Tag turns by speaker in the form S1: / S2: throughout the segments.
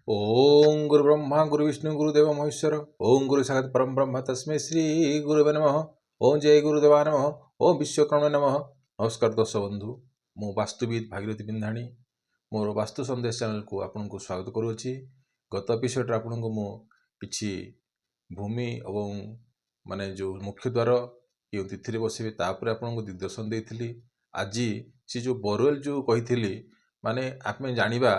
S1: ओम गुरु ब्रह्मा गुरु विष्णु गुरुदेव महेश्वर ओम गुरु साक्षात् परम ब्रह्म तस्मै श्री गुरुवे नमः। ओम जय गुरुदेवा नमः। ओम विश्वकर्मा नमः। नमस्कार दर्शक बंधु, मु वास्तुविद भागीरथी बिंधाणी मोर वास्तु संदेश चैनल को आपको स्वागत करुच्ची। गत एपिसोड आपको मु किछि भूमि और माने जो मुख्य द्वार कि तिथि बसवे तापर आपको दिग्दर्शन देती। आज सी जो बोरवेल जो कही माने आप जानिबा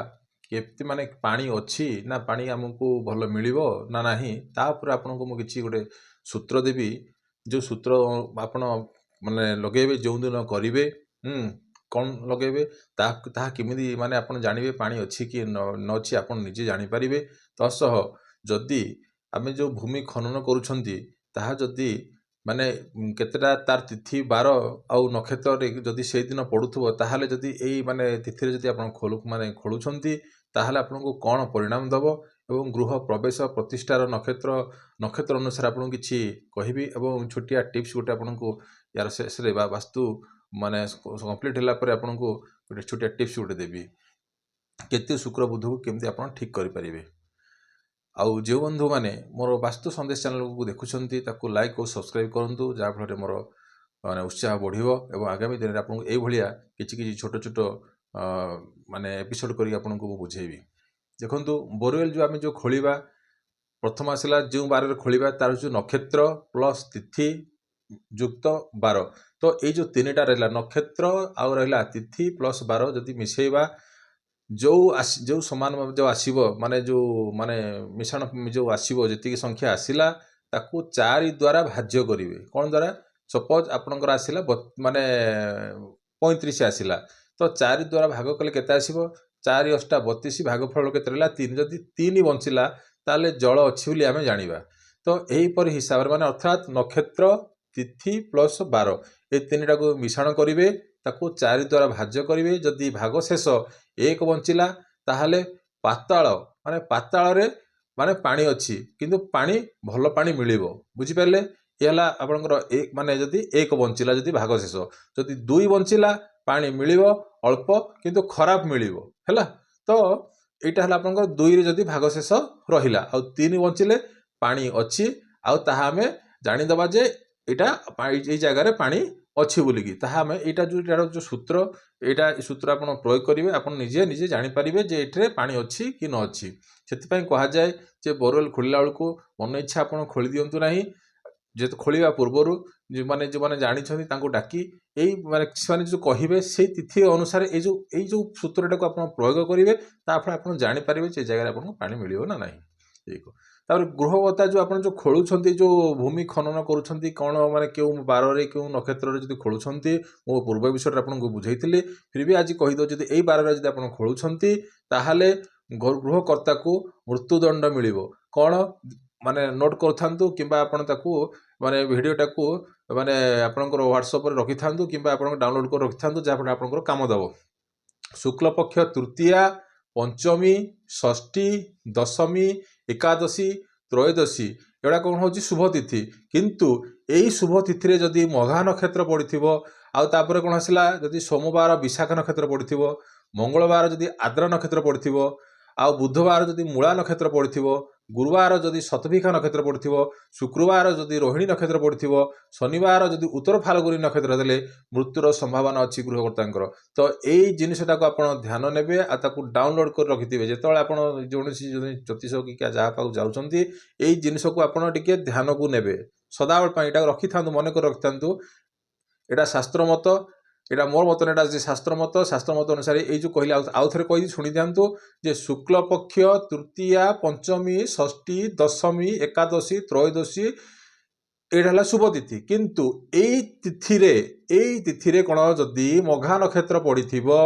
S1: केते माने पानी अच्छी ना पानी आमको भल मिलिबो ना नाही तापर आपनको मु किछि गोटे सूत्र देबी। जो सूत्र आपण माने लगेबे जो दिन करिवे कौन लगेबे ता किमिदी माने आपण जानिबे पानी अच्छी कि न अच्छी आपण निजे जानि परिबे। तसह जदि आमे जो भूमि खनन करूछंती ताहा जदि माने केतेटा तार तिथि बार आउ नक्षत्र रे जदि से दिन पडुथबो ताहाले जदि एई माने तिथि रे जदि आपण खोलुछंती ताहले आपको कौन परिणाम दब एवं गृह प्रवेश प्रतिष्ठार नक्षत्र अनुसार आपको किसी कहबी एवं छोटिया टिप्स गोटे आपको यार शेष रे वास्तु माने कंप्लीट होला आपको गोटे छोटिया टिप्स गोटे देवी केते शुक्र बुध को केमती आप ठीक करें। आउ जो बंधु मैंने मोर वास्तु संदेश चैनल को देखुंत लाइक और सब्सक्राइब करूँ जहाँफल मोर माने उत्साह बढ़िबो एवं आगामी दिन में आपको ये किसी छोट छोट माने एपिसोड करी आपको बुझेबी। देखंतु बोरवेल जो आम जो खोलिबा प्रथम आसला जो बार खोलिबा तार जो नक्षत्र प्लस तिथि युक्त बार तो ये जो तीन टा रहा नक्षत्र आउ रहा तिथि प्लस बार जदि मिसेबा जो समान जो आसीबो माने मिश्रण जो आसीबो जति संख्या आसिला ताकू 4 द्वारा भाज्य करिवे। कौन द्वारा सपोज आपनकर आसिला माने 35 आसिला तो 4 द्वारा भाग कले केते आसीबो 4 × 8 = 32 भागफल केते रहला 3 जदि 3 बंचिला ताले जल अछि बोली आमे जानिबा। तो एही पर हिसाब रे माने अर्थात नक्षत्र तिथि प्लस 12 ए तीनटा को मिश्रण करिवे ताकू 4 द्वारा भाज्य करिवे। जदि भाग शेष 1 बंचिला ताहाले पाताल माने रे माने पानी अच्छी किंतु पानी भल पानी मिलिबो बुझी पारले। ये आपनकर एक माने जदि 1 बंचिला जदि भाग शेष जदि 2 बंचिला पानी मिलिबो अल्प किंतु खराब मिलिबो हैला। तो एटा हला आपनकर 2 रे जदि भाग शेष रहिला आ 3 बंचिले पानी अच्छी आ ताहा हमें जानि दबा जे एटा ए जगह रे पानी अच्छी बोलिकी ताहा हमें एटा जो सूत्र एटा सूत्र आपन प्रयोग करिवे आपन निजे निजे जानि परिबे जे एठरे पानी अच्छी कि न अच्छी। सेति पय कहा जाय जे बोरवेल खोलिला बेलको मन इच्छा आपन खोली दियंतु नाही। जे खोलिबा पूर्वरु जो माने जानि छथि तांको डाकी एई माने जो कहिबे से तिथि अनुसार ए जो सूत्रटा को आपन प्रयोग करिवे ताफळ आपन जानि परिबे जे जगह रे आपन पानी मिलियो ना नाही। देखो तापर गृहवत्ता जो आपन जो खोलुछंती जो भूमि खनन करूछंती कोन माने केउ बार रे केउ नक्षत्र रे जदि खोलुछंती मो पूर्व विषय रे आपन को बुझैतिले फिर भी आज कहि दो जदि एई बार रे जदि आपन खोलुछंती ताहाले गृहकर्ता को मृत्युदंड मिलिबो। कोन माने नोट करथांतु किबा आपन ताकू माने वीडियोटा को माने आपनकर व्हाट्सएप रे रखि थांतु किबा आपन डाउनलोड कर रखि थांतु जाफळ आपनकर काम दबो। शुक्ल पक्ष तृतीया पंचमी षष्ठी दशमी एकादशी त्रयोदशी एड़ा कौन हूँ शुभ तिथि किंतु यही शुभ तिथि रे जदि मघा नक्षत्र पड़िथिबो आउ तापर कौन आसला जदि सोमवार विशाख नक्षत्र पड़िथिबो मंगलवार जदि आद्र नक्षत्र पड़िथिबो आउ बुधवार जदि मूला नक्षत्र पड़िथिबो गुरुवार जदि शतभिखा नक्षत्र पड़िथिबो शुक्रवार जदि रोहिणी नक्षत्र पड़िथिबो शनिवार जदि उत्तर फाल्गुनी नक्षत्र देले मृत्युर संभावना अछि गृहकर्तांकर। तो एई जिनिसटा को आपण ध्यान नेबे आ ताकू डाउनलोड कर रखिथिबे जेतळे आपण जोनसी ज्योतिष की क्या जहा पाउ जाउछंती एई जिनिस को आपण टिके ध्यान को नेबे सदाबळ पय एटा रखि थांतु मन कर रखि थांतु। एटा शास्त्र मत एटा मोर मत नेटा जे शास्त्र मत अनुसार ए जो कहले आउ थरे कहि सुनि दियंतु जे शुक्ल पक्ष तृतीया पंचमी षष्ठी दशमी एकादशी त्रयोदशी एटा हला शुभ तिथि किंतु एई तिथि रे कोन जदि मघा नक्षत्र पड़िथिबो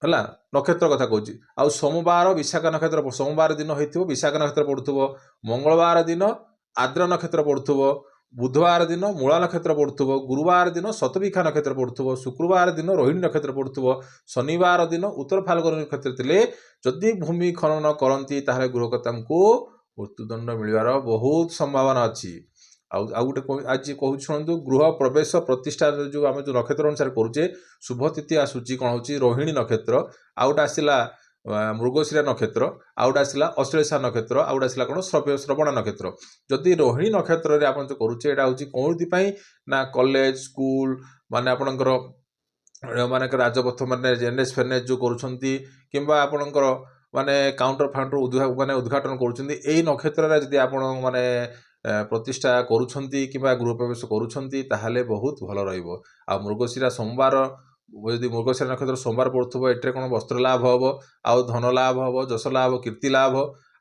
S1: हला नक्षत्र कथा कहूँ आउ सोमवार विशाख नक्षत्र सोमवार दिन होइथिबो विशाख नक्षत्र पड़ुथबो मंगलवार दिन आद्र नक्षत्र पड़ुथबो बुधवार दिन मूला नक्षत्र पड़ुथबो गुरुवार दिन शतभिखा नक्षत्र पड़ुथबो शुक्रवार दिन रोहिणी नक्षत्र पड़ुथबो शनिवार दिन उत्तर फाल्गुनी नक्षत्र थिले जदि भूमि खनन करंती ताहाले गृहकर्तांको मृत्युदंड मिलिबार बहुत संभावना अछि। आउ गोटे आज कहूँ शुणु गृह प्रवेश प्रतिष्ठा जो आम जो नक्षत्र अनुसार करुचे शुभ तिथि आसूची कौन हूँ रोहिणी नक्षत्र आउ गोटे आसला ମୃଗଶିରା ନକ୍ଷତ୍ର, ଆଉ ଗୋଟେ ଆସିଲା ଅଶ୍ଳେଷା ନକ୍ଷତ୍ର, ଆଉ ଗୋଟେ ଆସିଲା କ'ଣ ଶ୍ରବଣ ନକ୍ଷତ୍ର। ଯଦି ରୋହିଣୀ ନକ୍ଷତ୍ରରେ ଆପଣ ଯେଉଁ କରୁଛେ ଏଇଟା ହେଉଛି କେଉଁଥିପାଇଁ ନା କଲେଜ ସ୍କୁଲ ମାନେ ଆପଣଙ୍କର ମାନଙ୍କର ରାଜପଥ ମାନେ ଏନ୍ଏସ୍ ଫେନ୍ଏସ୍ ଯେଉଁ କରୁଛନ୍ତି କିମ୍ବା ଆପଣଙ୍କର ମାନେ କାଉଣ୍ଟର ଫାଉଣ୍ଟର ମାନେ ଉଦ୍ଘାଟନ କରୁଛନ୍ତି, ଏଇ ନକ୍ଷତ୍ରରେ ଯଦି ଆପଣ ମାନେ ପ୍ରତିଷ୍ଠା କରୁଛନ୍ତି କିମ୍ବା ଗୃହପ୍ରବେଶ କରୁଛନ୍ତି ତାହେଲେ ବହୁତ ଭଲ ରହିବ। ଆଉ ମୃଗଶିରା ସୋମବାର, ଯଦି ମୃଗଶିରା ନକ୍ଷତ୍ର ସୋମବାର ପଡ଼ୁଥିବ ଏଥିରେ କ'ଣ ବସ୍ତ୍ର ଲାଭ ହେବ, ଆଉ ଧନ ଲାଭ ହେବ, ଯଶ ଲାଭ, କୀର୍ତ୍ତି ଲାଭ,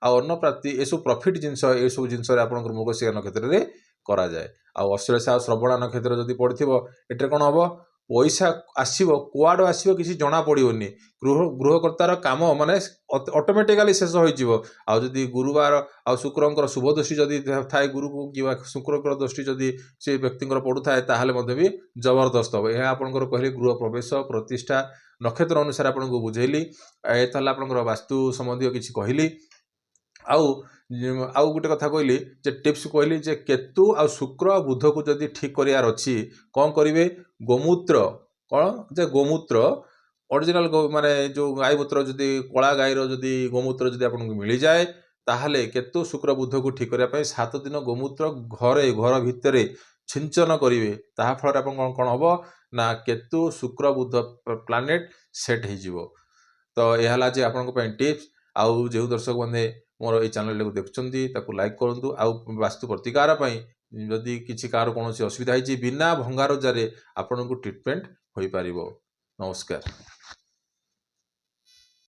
S1: ଆଉ ଅନ୍ନପ୍ରାପ୍ତି, ଏସବୁ ପ୍ରଫିଟ୍ ଜିନିଷ ଏସବୁ ଜିନିଷରେ ଆପଣଙ୍କର ମୃଗଶିରା ନକ୍ଷତ୍ରରେ କରାଯାଏ। ଆଉ ଅଶ୍ଳେଷା ଆଉ ଶ୍ରବଣ ନକ୍ଷତ୍ର ଯଦି ପଡ଼ିଥିବ ଏଥିରେ କ'ଣ ହେବ, ପଇସା ଆସିବ, କୁଆଡ଼ୁ ଆସିବ କିଛି ଜଣା ପଡ଼ିବନି, ଗୃହକର୍ତ୍ତାର କାମ ମାନେ ଅଟୋମେଟିକାଲି ଶେଷ ହୋଇଯିବ। ଆଉ ଯଦି ଗୁରୁବାର ଆଉ ଶୁକ୍ରଙ୍କର ଶୁଭ ଦୃଷ୍ଟି ଯଦି ଥାଏ ଗୁରୁକୁ କିମ୍ବା ଶୁକ୍ରଙ୍କର ଦୃଷ୍ଟି ଯଦି ସେ ବ୍ୟକ୍ତିଙ୍କର ପଡ଼ୁଥାଏ ତାହେଲେ ମଧ୍ୟ ବି ଜବରଦସ୍ତ ହେବ। ଏହା ଆପଣଙ୍କର କହିଲି ଗୃହ ପ୍ରବେଶ ପ୍ରତିଷ୍ଠା ନକ୍ଷତ୍ର ଅନୁସାରେ ଆପଣଙ୍କୁ ବୁଝେଇଲି। ଏ ତାହେଲେ ଆପଣଙ୍କର ବାସ୍ତୁ ସମ୍ବନ୍ଧୀୟ କିଛି କହିଲି। ଆଉ ଗୋଟେ କଥା କହିଲି ଯେ ଟିପ୍ସ କହିଲି ଯେ କେତୁ ଆଉ ଶୁକ୍ର ଆଉ ବୁଧକୁ ଯଦି ଠିକ୍ କରିବାର ଅଛି କ'ଣ କରିବେ, ଗୋମୂତ୍ର, କ'ଣ ଯେ ଗୋମୂତ୍ର ଅରିଜିନାଲ ମାନେ ଯେଉଁ ଗାଈ ମୂତ୍ର, ଯଦି କଳା ଗାଈର ଯଦି ଗୋମୂତ୍ର ଯଦି ଆପଣଙ୍କୁ ମିଳିଯାଏ ତାହେଲେ କେତୁ ଶୁକ୍ର ବୁଧକୁ ଠିକ୍ କରିବା ପାଇଁ 7 ଦିନ ଗୋମୂତ୍ର ଘର ଭିତରେ ଛିଞ୍ଚନ କରିବେ। ତାହା ଫଳରେ ଆପଣ କ'ଣ ହେବ ନା କେତୁ ଶୁକ୍ର ବୁଧ ପ୍ଲାନେଟ୍ ସେଟ୍ ହେଇଯିବ। ତ ଏହା ହେଲା ଯେ ଆପଣଙ୍କ ପାଇଁ ଟିପ୍ସ। ଆଉ ଯେଉଁ ଦର୍ଶକ ମାନେ ମୋର ଏଇ ଚ୍ୟାନେଲଟାକୁ ଦେଖୁଛନ୍ତି ତାକୁ ଲାଇକ୍ କରନ୍ତୁ। ଆଉ ବାସ୍ତୁ ପ୍ରତିକାର ପାଇଁ ଯଦି କିଛି କାହାର କୌଣସି ଅସୁବିଧା ହେଇଛି ବିନା ଭଙ୍ଗାରୁଜାରେ ଆପଣଙ୍କୁ ଟ୍ରିଟମେଣ୍ଟ ହୋଇପାରିବ। ନମସ୍କାର।